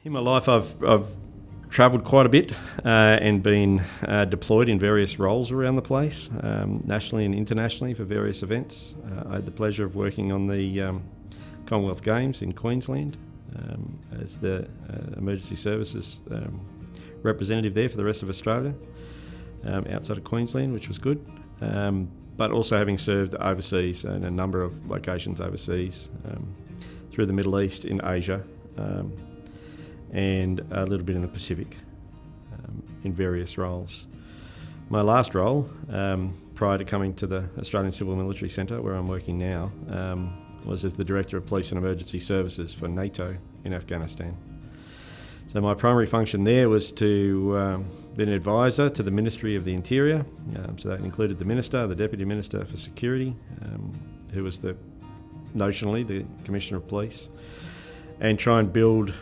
In my life, I've travelled quite a bit and been deployed in various roles around the place, nationally and internationally for various events. I had the pleasure of working on the Commonwealth Games in Queensland as the emergency services representative there for the rest of Australia, outside of Queensland, which was good. But also having served overseas in a number of locations overseas, through the Middle East, in Asia, and a little bit in the Pacific, in various roles. My last role, prior to coming to the Australian Civil Military Centre, where I'm working now, was as the Director of Police and Emergency Services for NATO in Afghanistan. So my primary function there was to be an advisor to the Ministry of the Interior. So that included the Minister, the Deputy Minister for Security, who was notionally the Commissioner of Police, and try and build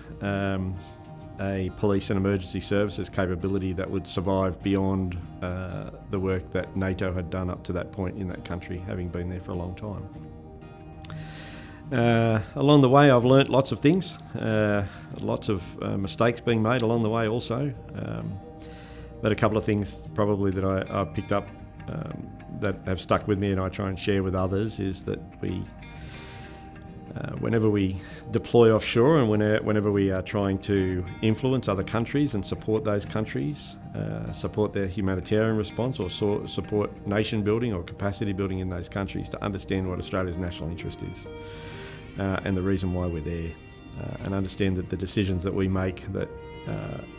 a police and emergency services capability that would survive beyond the work that NATO had done up to that point in that country, having been there for a long time. Along the way, I've learnt lots of things, lots of mistakes being made along the way also, but a couple of things probably that I picked up that have stuck with me and I try and share with others is that whenever we deploy offshore and whenever we are trying to influence other countries and support those countries, support their humanitarian response or support nation building or capacity building in those countries, to understand what Australia's national interest is and the reason why we're there, and understand that the decisions that we make that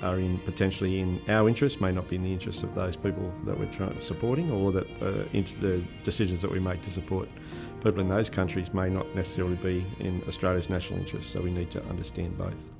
are potentially in our interest may not be in the interests of those people that we're supporting, or that the decisions that we make to support people in those countries may not necessarily be in Australia's national interest. So we need to understand both.